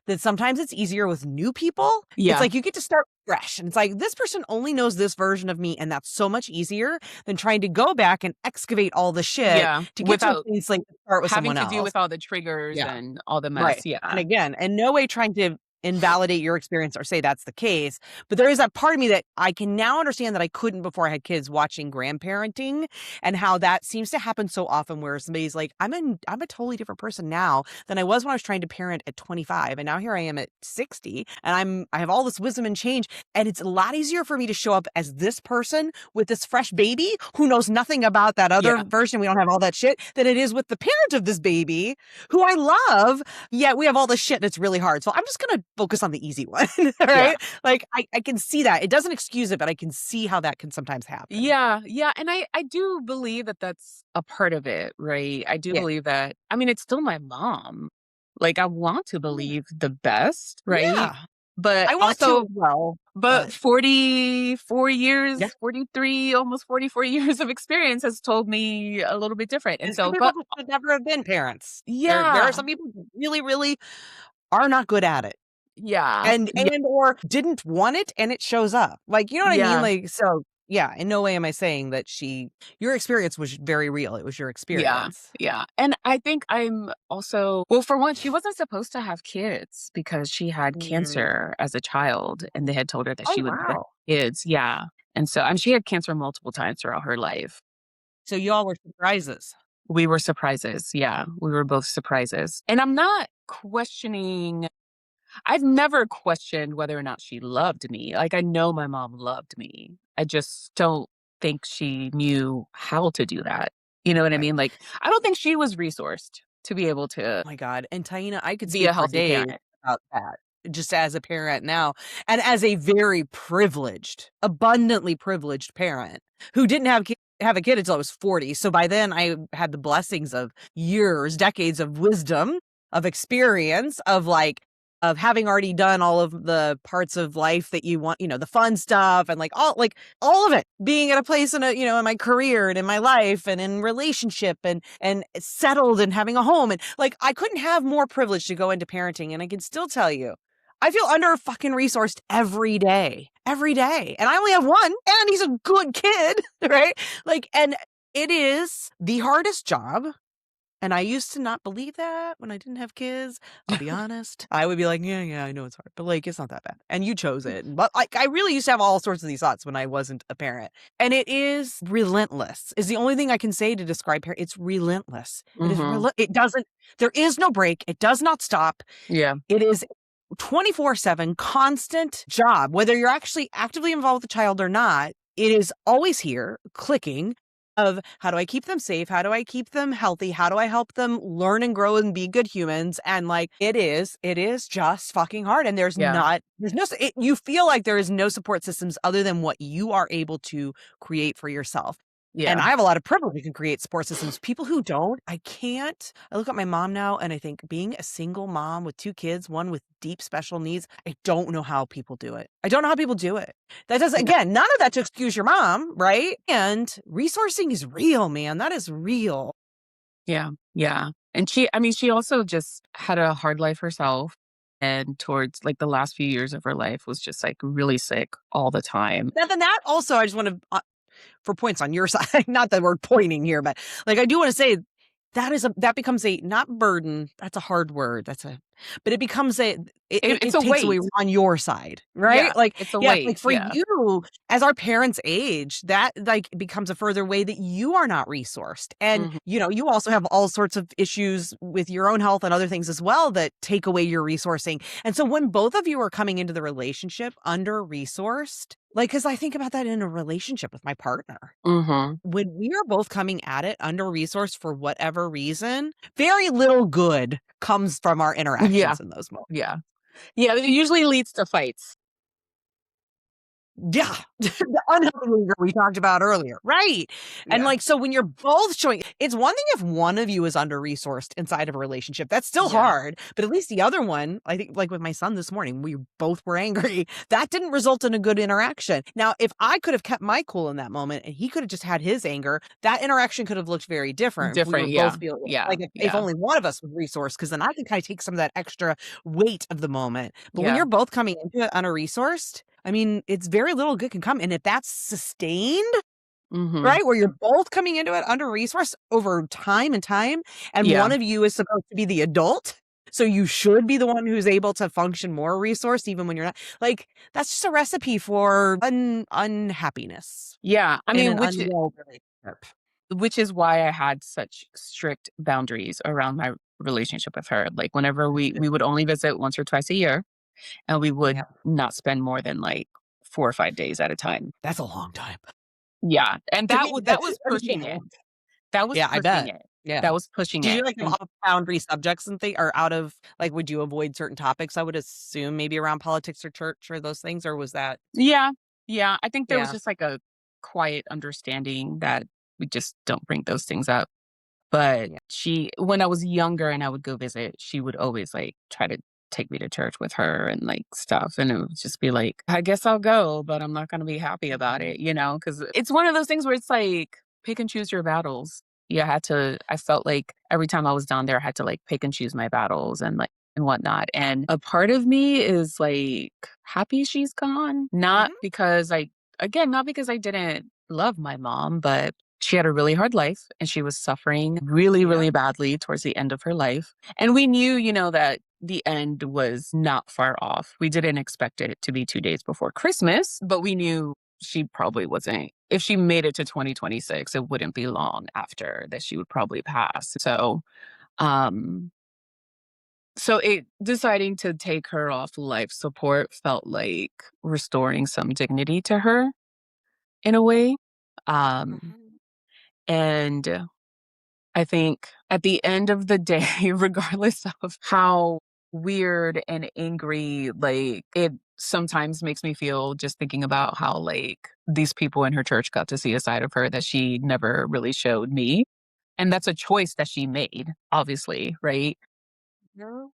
that sometimes it's easier with new people. Yeah. It's like you get to start fresh. And it's like, this person only knows this version of me. And that's so much easier than trying to go back and excavate all the shit to get to a place like to start with having someone to deal else. with all the triggers and all the mess. Right. Yeah. And again, in no way trying to invalidate your experience or say that's the case, but there is that part of me that I can now understand that I couldn't before I had kids, watching grandparenting and how that seems to happen so often where somebody's like, I'm a totally different person now than I was when I was trying to parent at 25, and now here I am at 60 and I have all this wisdom and change, and it's a lot easier for me to show up as this person with this fresh baby who knows nothing about that other version. We don't have all that shit, than it is with the parent of this baby who I love, yet we have all this shit and it's really hard. So I'm just gonna focus on the easy one, right? Like I can see that. It doesn't excuse it, but I can see how that can sometimes happen. Yeah. And I do believe that that's a part of it, right? I do believe that. I mean, it's still my mom. Like I want to believe the best, right? Yeah. But I want also, to well, but 44 years, Yeah. 43, almost 44 years of experience has told me a little bit different. And so, but should never have been parents. yeah, There are some people who really, really are not good at it. Yeah. And or didn't want it and it shows up. Like, you know what I mean? Like, so yeah, in no way am I saying that your experience was very real. It was your experience. Yeah. And I think I'm also, well, for one, she wasn't supposed to have kids because she had cancer as a child, and they had told her that she would have kids. Yeah. And so, she had cancer multiple times throughout her life. So y'all were surprises. We were surprises. Yeah. We were both surprises. And I'm not questioning, I've never questioned whether or not she loved me. Like, I know my mom loved me. I just don't think she knew how to do that. You know what I mean? Like, I don't think she was resourced to be able to Oh my God. And Taina, I could be a speak for healthy days parent. about that. Just as a parent now, and as a very privileged, abundantly privileged parent who didn't have a kid until I was 40. So by then I had the blessings of years, decades of wisdom, of experience, of having already done all of the parts of life that you want, the fun stuff and all of it, being at a place in in my career and in my life and in relationship and settled and having a home. And I couldn't have more privilege to go into parenting. And I can still tell you, I feel under fucking resourced every day. And I only have one, and he's a good kid, right? And it is the hardest job. And I used to not believe that when I didn't have kids. I'll be honest. I would be like, yeah, I know it's hard, but it's not that bad. And you chose it. But I really used to have all sorts of these thoughts when I wasn't a parent. And it is relentless, is the only thing I can say to describe parent. It's relentless. It is there is no break. It does not stop. Yeah. It is 24/7 constant job, whether you're actually actively involved with the child or not. It is always here clicking of how do I keep them safe? How do I keep them healthy? How do I help them learn and grow and be good humans? And it is just fucking hard. And you feel like there is no support systems other than what you are able to create for yourself. Yeah. And I have a lot of privilege. We can create support systems. People who don't, I can't. I look at my mom now and I think, being a single mom with 2 kids, one with deep special needs, I don't know how people do it. That does, again, none of that to excuse your mom, right? And resourcing is real, man. That is real. Yeah. Yeah. And she also just had a hard life herself. And towards the last few years of her life was just really sick all the time. Now, then that also, I just want to, for points on your side, not that we're pointing here, but I do want to say that becomes a, not burden. That's a hard word. But it becomes it It's a takes weight away on your side, right? Yeah, it's a weight. For you, as our parents age, that becomes a further way that you are not resourced. And, you also have all sorts of issues with your own health and other things as well that take away your resourcing. And so when both of you are coming into the relationship under-resourced, because I think about that in a relationship with my partner. When we are both coming at it under-resourced for whatever reason, very little good comes from our interactions in those moments. Yeah. Yeah, it usually leads to fights. Yeah. The unhealthy anger we talked about earlier. Right. Yeah. And so when you're both showing, it's one thing if one of you is under-resourced inside of a relationship. That's still hard. But at least the other one, I think, with my son this morning, we both were angry. That didn't result in a good interaction. Now, if I could have kept my cool in that moment and he could have just had his anger, that interaction could have looked very different. If we were both feeling if only one of us was resourced, because then I can kind of take some of that extra weight of the moment. But when you're both coming into it under-resourced, it's very little good can come. And if that's sustained, right, where you're both coming into it under-resourced over time and time, and one of you is supposed to be the adult, so you should be the one who's able to function more resourced even when you're not, that's just a recipe for unhappiness. Yeah. Which is why I had such strict boundaries around my relationship with her. Whenever we would only visit once or twice a year. And we would not spend more than 4 or 5 days at a time. That's a long time. Yeah. And that was pushing it. That was I bet. it. Yeah. That was pushing it. Did you have off-boundary subjects and things, or out of would you avoid certain topics? I would assume maybe around politics or church or those things, or was that? Yeah. Yeah. I think there was just a quiet understanding that we just don't bring those things up. But when I was younger and I would go visit, she would always try to take me to church with her and stuff. And it would just be I guess I'll go, but I'm not going to be happy about it, because it's one of those things where it's pick and choose your battles. I felt every time I was down there, I had to pick and choose my battles and whatnot. And a part of me is happy she's gone. Not because not because I didn't love my mom, but she had a really hard life and she was suffering really, really badly towards the end of her life. And we knew, that the end was not far off. We didn't expect it to be 2 days before Christmas, but we knew she probably wasn't. If she made it to 2026, it wouldn't be long after that she would probably pass. So deciding to take her off life support felt like restoring some dignity to her in a way. And I think at the end of the day, regardless of how weird and angry, like, it sometimes makes me feel just thinking about how, like, these people in her church got to see a side of her that she never really showed me. And that's a choice that she made, obviously, right? No.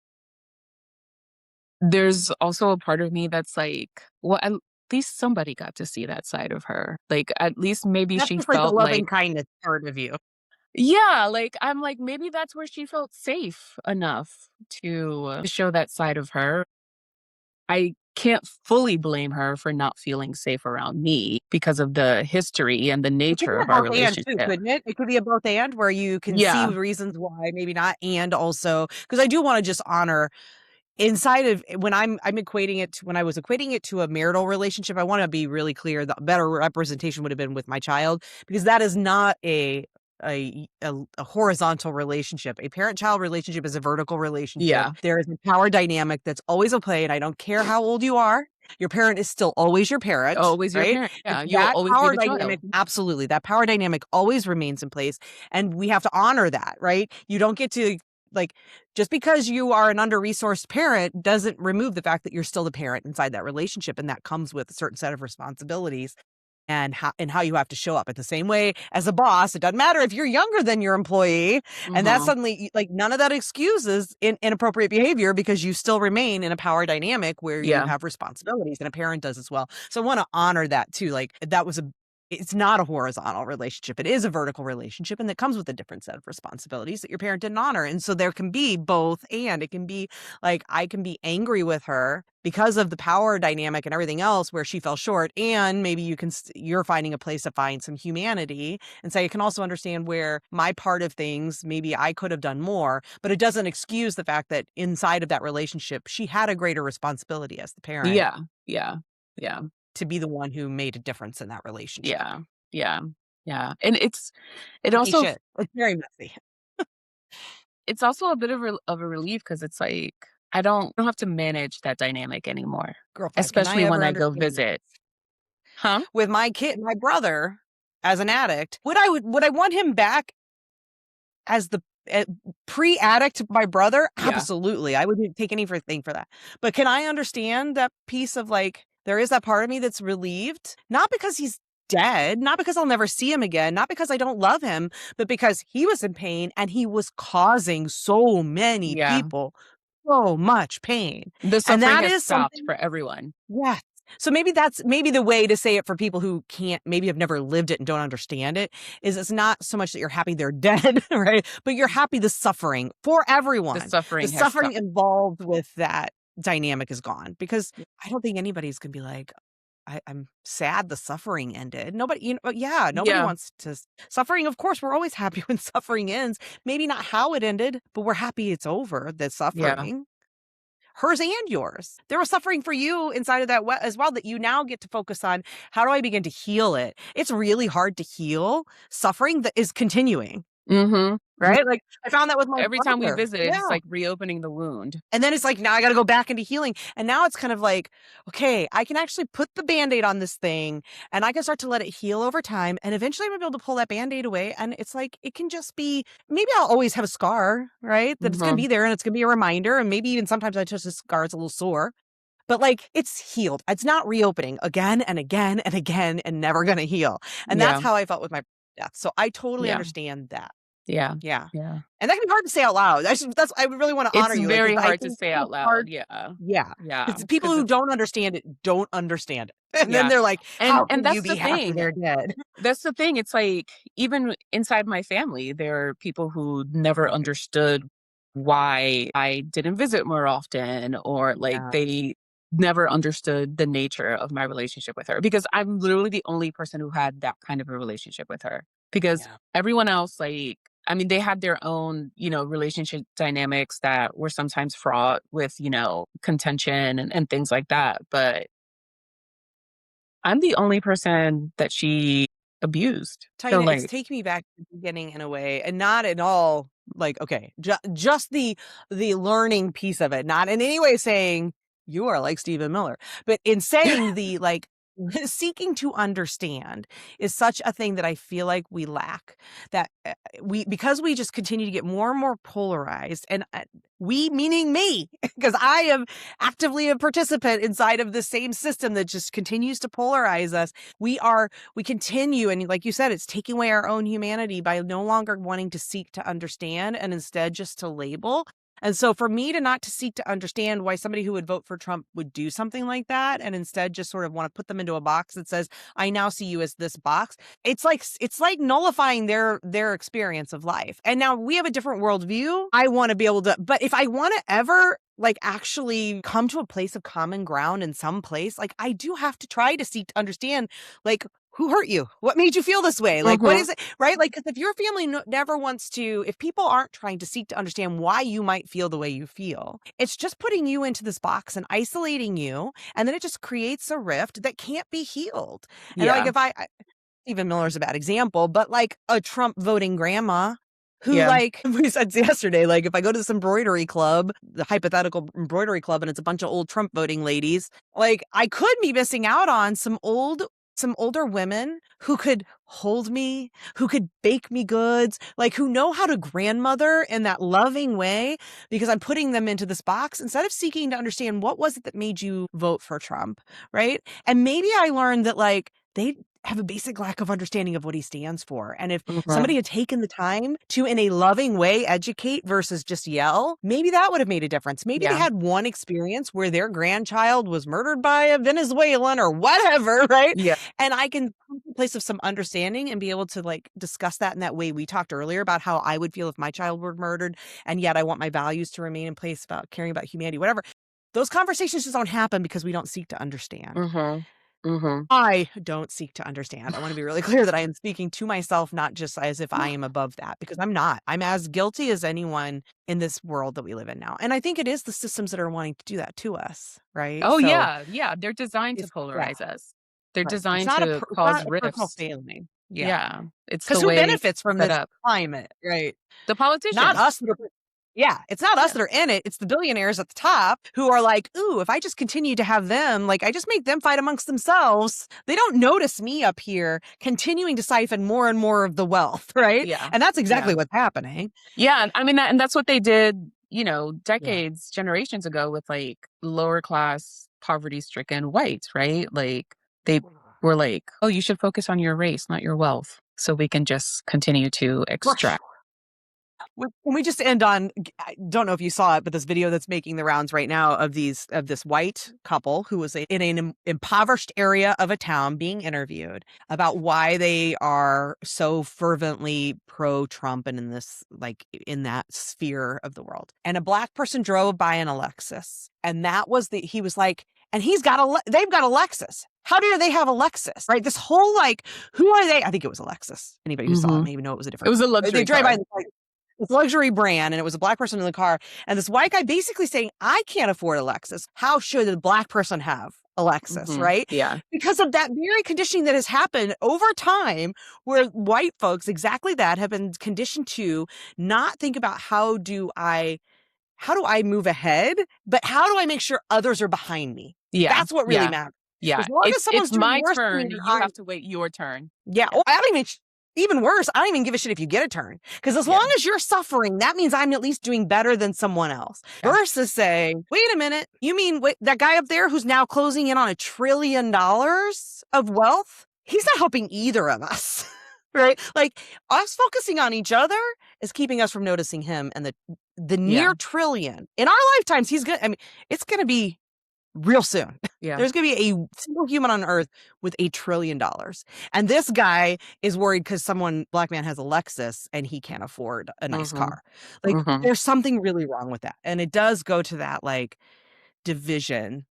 There's also a part of me that's like, well, at least somebody got to see that side of her. Like, at least maybe That's she just like the felt like, loving kindness part of you. yeah, like, I'm like, maybe that's where she felt safe enough to show that side of her. I can't fully blame her for not feeling safe around me because of the history and the It could be nature a of our both and too, relationship. couldn't it? It could be a both and where you can see Yeah. reasons why, maybe not, and also because I do want to just honor inside of when I'm equating it to when I was equating it to a marital relationship. I want to be really clear. The better representation would have been with my child because that is not a horizontal relationship. A parent-child relationship is a vertical relationship. Yeah. There is a power dynamic that's always at play, and I don't care how old you are. Your parent is still always your parent, Always your right? parent. Yeah. You will That always be power the dynamic, child. absolutely, that power dynamic always remains in place, and we have to honor that, right? You don't get to like just because you are an under-resourced parent doesn't remove the fact that you're still the parent inside that relationship, and that comes with a certain set of responsibilities and how you have to show up. At the same way as a boss, it doesn't matter if you're younger than your employee, and that Mhm. suddenly like none of that excuses inappropriate behavior because you still remain in a power dynamic where you Yeah. have responsibilities, and a parent does as well. So I want to honor that too. Like that was a it's not a horizontal relationship. It is a vertical relationship, and that comes with a different set of responsibilities that your parent didn't honor. And so there can be both, and it can be like I can be angry with her because of the power dynamic and everything else where she fell short, and maybe you're finding a place to find some humanity and say I can also understand where my part of things maybe I could have done more, but it doesn't excuse the fact that inside of that relationship she had a greater responsibility as the parent Yeah. Yeah. Yeah. to be the one who made a difference in that relationship. Yeah. Yeah. Yeah. And it Messy also shit. It's very messy. it's also a bit of a relief because it's like I don't have to manage that dynamic anymore, Girlfriend, can I especially when ever I go understand this? visit. Huh? With my brother as an addict, would I want him back as the pre-addict my brother? Yeah. Absolutely. I wouldn't take anything for that. But can I understand that piece of like, there is that part of me that's relieved, not because he's dead, not because I'll never see him again, not because I don't love him, but because he was in pain and he was causing so many Yeah. people so much pain. The And suffering that has is stopped something. for everyone. Yes. So maybe that's maybe the way to say it for people who can't, maybe have never lived it and don't understand it, is it's not so much that you're happy they're dead, right? But you're happy the suffering for The everyone. The suffering has suffering stopped. involved with that dynamic is gone because I don't think anybody's gonna be like, I'm sad the suffering ended. Nobody, yeah, nobody Yeah. wants to suffering. Of course, we're always happy when suffering ends. Maybe not how it ended, but we're happy it's over, the Yeah. suffering. Hers and yours. There was suffering for you inside of that as well that you now get to focus on. How do I begin to heal it? It's really hard to heal suffering that is continuing, Mhm. right? Like I found that with my Every time we brother. visit, Yeah. it's like reopening the wound. And then it's like, now I got to go back into healing. And now it's kind of like, okay, I can actually put the Band-Aid on this thing and I can start to let it heal over time. And eventually I'm gonna be able to pull that Band-Aid away. And it's like, it can just be, maybe I'll always have a scar, right? That it's going to Mhm. be there and it's going to be a reminder. And maybe even sometimes I touch the scar, it's a little sore. But like it's healed. It's not reopening again and again and again and never going to heal. And that's Yeah. how I felt with my death. So I totally Yeah. understand that. Yeah. Yeah. Yeah. And that can be hard to say out loud. I really want to honor It's you. Like, very I hard to think say it's out loud. hard. Yeah. Yeah. Yeah. It's people Because who it's don't understand it don't understand it. And then yeah. they're like, how And can you that's be the happy thing. they're dead? That's the thing. It's like even inside my family, there are people who never understood why I didn't visit more often, or like Yeah. they never understood the nature of my relationship with her because I'm literally the only person who had that kind of a relationship with her. Because Yeah. everyone else, like, I mean, they had their own, relationship dynamics that were sometimes fraught with, contention and things like that. But I'm the only person that she abused. So, Taina, it's like, taking me back to the beginning in a way, and not at all like, okay, just the learning piece of it, not in any way saying you are like Stephen Miller, but in saying the like seeking to understand is such a thing that I feel like we lack, that because we just continue to get more and more polarized, and we meaning me, because I am actively a participant inside of the same system that just continues to polarize us. We continue, and like you said, it's taking away our own humanity by no longer wanting to seek to understand and instead just to label. And so for me to not to seek to understand why somebody who would vote for Trump would do something like that, and instead just sort of want to put them into a box that says, I now see you as this box. It's like nullifying their experience of life. And now we have a different worldview. I want to be able to, but if I want to ever like actually come to a place of common ground in some place, like I do have to try to seek to understand, like, who hurt you? What made you feel this way? Like, what is it? Right? Like, because if your family never wants to, if people aren't trying to seek to understand why you might feel the way you feel, it's just putting you into this box and isolating you. And then it just creates a rift that can't be healed. And like, if Stephen Miller's a bad example, but like a Trump voting grandma who like we said yesterday, like if I go to this embroidery club, the hypothetical embroidery club, and it's a bunch of old Trump voting ladies, like I could be missing out on some older women who could hold me, who could bake me goods, like who know how to grandmother in that loving way, because I'm putting them into this box instead of seeking to understand what was it that made you vote for Trump, right? And maybe I learned that like they have a basic lack of understanding of what he stands for. And if somebody had taken the time to, in a loving way, educate versus just yell, maybe that would have made a difference. Maybe they had one experience where their grandchild was murdered by a Venezuelan or whatever, right? Yeah. And I can come to a place of some understanding and be able to like discuss that in that way. We talked earlier about how I would feel if my child were murdered, and yet I want my values to remain in place about caring about humanity, whatever. Those conversations just don't happen because we don't seek to understand. I don't seek to understand. I want to be really clear that I am speaking to myself, not just as if I am above that, because I'm not. I'm as guilty as anyone in this world that we live in now. And I think it is the systems that are wanting to do that to us, right? Oh, so, yeah. They're designed to polarize us. They're designed to cause rifts. Failing. Yeah. It's because who benefits from this climate, right? The politicians. Not us. It's not us that are in it. It's the billionaires at the top who are like, ooh, if I just continue to have them, like I just make them fight amongst themselves, they don't notice me up here continuing to siphon more and more of the wealth, right? Yeah. And that's exactly what's happening. Yeah. I mean, and that's what they did, decades, generations ago with like lower class, poverty stricken whites, right? Like they were like, oh, you should focus on your race, not your wealth. So we can just continue to extract. When we just end on, I don't know if you saw it, but this video that's making the rounds right now of this white couple who was in an impoverished area of a town being interviewed about why they are so fervently pro-Trump and in that sphere of the world. And a Black person drove by in a Lexus, and that was he was like, and they've got a Lexus. How do they have a Lexus? Right? This whole like, who are they? I think it was a Lexus. Anybody who saw it maybe know it was a different. It was a luxury They drive by this luxury brand, and it was a Black person in the car. And this white guy basically saying, I can't afford a Lexus. How should a Black person have a Lexus, right? Yeah. Because of that very conditioning that has happened over time, where white folks, exactly that, have been conditioned to not think about how do I move ahead, but how do I make sure others are behind me? Yeah. That's what really matters. Yeah. As long as someone's it's my doing turn, you have to wait your turn. Yeah. Oh, I don't even... Even worse, I don't even give a shit if you get a turn. Because as long as you're suffering, that means I'm at least doing better than someone else. Versus saying, wait a minute, you mean that guy up there who's now closing in on $1 trillion of wealth? He's not helping either of us, right? Like us focusing on each other is keeping us from noticing him and the near trillion. In our lifetimes, it's going to be real soon. Yeah. There's going to be a single human on earth with $1 trillion. And this guy is worried because Black man has a Lexus and he can't afford a nice car. Like there's something really wrong with that. And it does go to that like division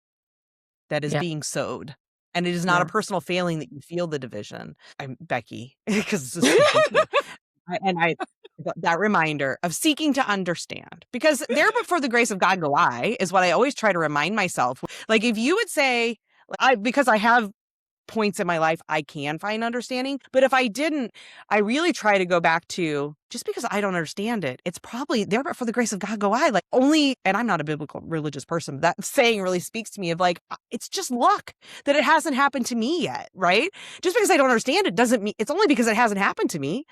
that is being sowed. And it is not a personal failing that you feel the division. I'm Becky, because that reminder of seeking to understand, because there before the grace of God go I, is what I always try to remind myself. Like if you would say, because I have points in my life I can find understanding. But if I didn't, I really try to go back to, just because I don't understand it, it's probably there, but for the grace of God go I. Like, only, and I'm not a biblical religious person, that saying really speaks to me of like, it's just luck that it hasn't happened to me yet, right? Just because I don't understand it doesn't mean, it's only because it hasn't happened to me.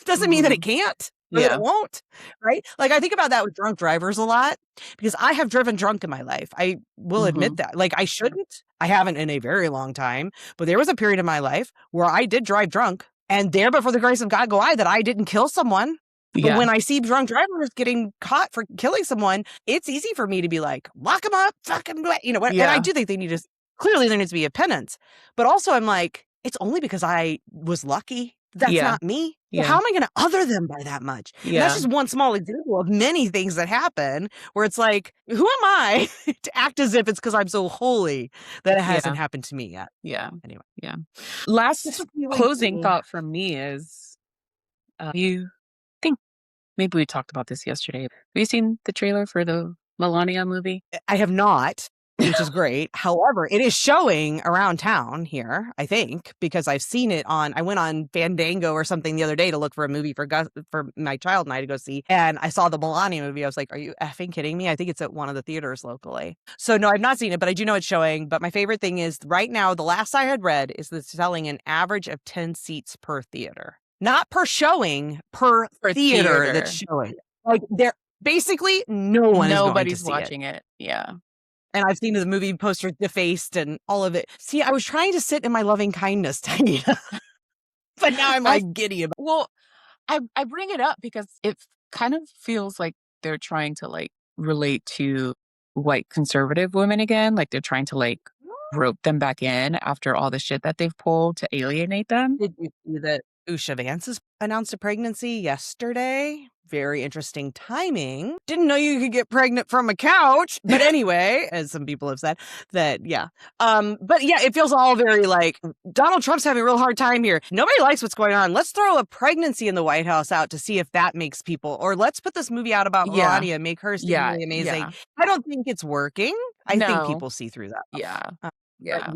Doesn't mean that it can't. Or that it won't, right? Like, I think about that with drunk drivers a lot, because I have driven drunk in my life. I will admit that. Like, I shouldn't. I haven't in a very long time, but there was a period in my life where I did drive drunk, and there, but for the grace of God go I, that I didn't kill someone. But when I see drunk drivers getting caught for killing someone, it's easy for me to be like, lock them up, fucking, you know, and I do think they need to, clearly there needs to be a penance. But also I'm like, it's only because I was lucky. That's not me. Well, how am I going to other them by that much? And that's just one small example of many things that happen where it's like, who am I to act as if it's because I'm so holy that it hasn't happened to me yet? Anyway. Last closing thought from me is, you think, maybe we talked about this yesterday. Have you seen the trailer for the Melania movie? I have not, which is great. However, it is showing around town here, I think, because I've seen it on, I went on Fandango or something the other day to look for a movie for my child and I to go see. And I saw the Melania movie. I was like, are you effing kidding me? I think it's at one of the theaters locally. So no, I've not seen it, but I do know it's showing. But my favorite thing is right now, the last I had read is that it's selling an average of 10 seats per theater. Not per showing, per theater that's showing. Like, they're basically nobody's watching it. Yeah. And I've seen the movie posters defaced and all of it. See, I was trying to sit in my loving kindness, Taina. But now I'm like giddy about it. Well, I bring it up because it kind of feels like they're trying to like relate to white conservative women again. Like they're trying to like rope them back in after all the shit that they've pulled to alienate them. Did you see that Usha Vance has announced a pregnancy yesterday? Very interesting timing. Didn't know you could get pregnant from a couch. But anyway, as some people have said, that, but yeah, it feels all very like Donald Trump's having a real hard time here. Nobody likes what's going on. Let's throw a pregnancy in the White House out to see if that makes people, or let's put this movie out about Melania and make her seem really amazing. I don't think it's working. I think people see through that.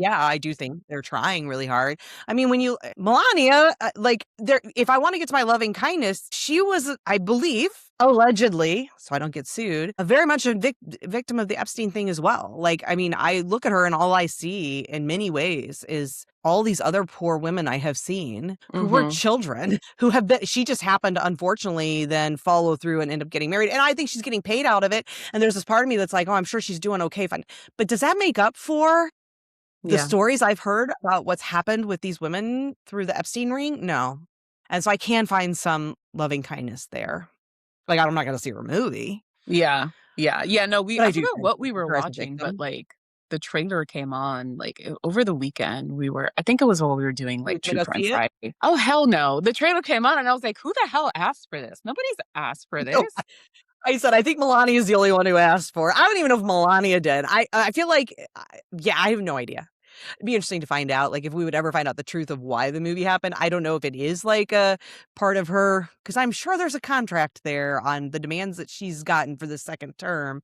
I do think they're trying really hard. I mean, when Melania, if I want to get to my loving kindness, she was, I believe, allegedly, so I don't get sued, very much a victim of the Epstein thing as well. Like, I mean, I look at her and all I see in many ways is all these other poor women I have seen who were children who have been, she just happened to unfortunately then follow through and end up getting married. And I think she's getting paid out of it. And there's this part of me that's like, oh, I'm sure she's doing okay. Fine. But does that make up for the stories I've heard about what's happened with these women through the Epstein ring? No. And so I can find some loving kindness there. Like, I'm not going to see her movie. No, I forgot what we were watching, but like the trailer came on like over the weekend. I think it was while we were doing like True Crime Friday. Oh, hell no. The trailer came on and I was like, who the hell asked for this? Nobody's asked for this. No. I said, I think Melania is the only one who asked for it. I don't even know if Melania did. I feel like, I have no idea. It'd be interesting to find out, like, if we would ever find out the truth of why the movie happened. I don't know if it is like a part of her, because I'm sure there's a contract there on the demands that she's gotten for the second term,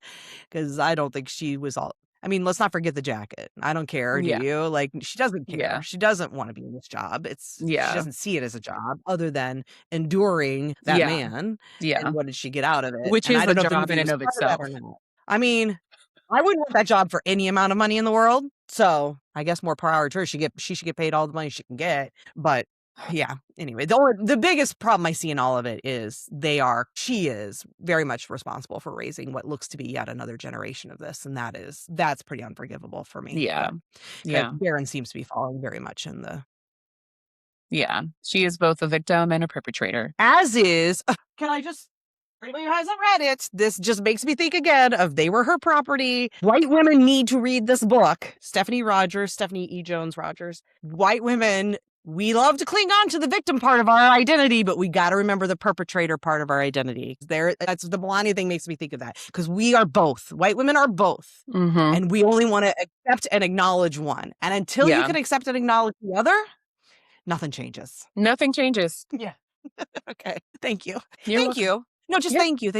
because I don't think she was all. I mean, let's not forget the jacket. I don't care, do you? Like, she doesn't care. Yeah. She doesn't want to be in this job. She doesn't see it as a job other than enduring that man. Yeah. And what did she get out of it? Which and is a job in and of itself. I mean, I wouldn't want that job for any amount of money in the world. So I guess more per hour to her. She should get paid all the money she can get. But yeah, anyway, the biggest problem I see in all of it is she is very much responsible for raising what looks to be yet another generation of this. And that's pretty unforgivable for me. Yeah. Barron seems to be falling very much in the. Yeah. She is both a victim and a perpetrator. As is, can I just. Anybody who hasn't read it, this just makes me think again of They Were Her Property. White women need to read this book. Stephanie E. Jones Rogers. White women, we love to cling on to the victim part of our identity, but we got to remember the perpetrator part of our identity. That's the Melania thing makes me think of that, because we are both. White women are both. And we only want to accept and acknowledge one. And until you can accept and acknowledge the other, nothing changes. Nothing changes. Yeah. Okay. Thank you. Thank you. No, just thank you.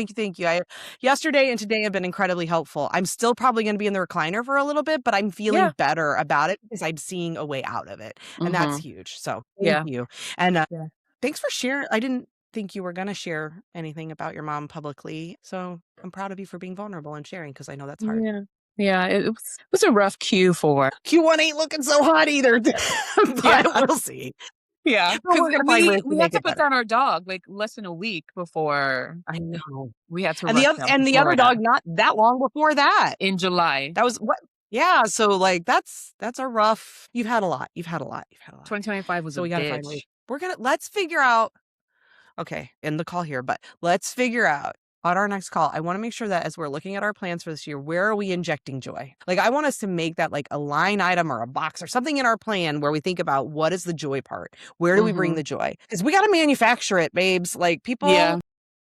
Yesterday and today have been incredibly helpful. I'm still probably going to be in the recliner for a little bit, but I'm feeling better about it because I'm seeing a way out of it. And that's huge. So thank you. And thanks for sharing. I didn't think you were going to share anything about your mom publicly. So I'm proud of you for being vulnerable and sharing because I know that's hard. Yeah, it was a rough Q1 ain't looking so hot either, but we'll see. Yeah, But we're because gonna find ways to we had make to it put better. down our dog like less than a week before I know. we had to And rush down to the other Florida dog not that long before that. in July. That was what? Yeah. So like that's a rough. You've had a lot. 2025 was So a we gotta bitch. find ways. Let's figure out. Okay, end the call here, but let's figure out on our next call. I want to make sure that as we're looking at our plans for this year, where are we injecting joy? Like I want us to make that like a line item or a box or something in our plan where we think about what is the joy part? Where do we bring the joy? Because we got to manufacture it, babes. Like people,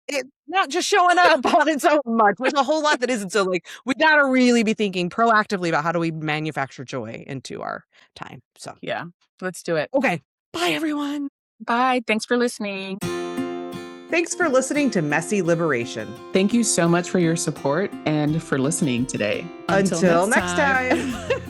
it's not just showing up on its own much. There's a whole lot that isn't. So like we got to really be thinking proactively about how do we manufacture joy into our time. So yeah, let's do it. Okay. Bye, everyone. Bye. Thanks for listening. Thanks for listening to Messy Liberation. Thank you so much for your support and for listening today. Until next time.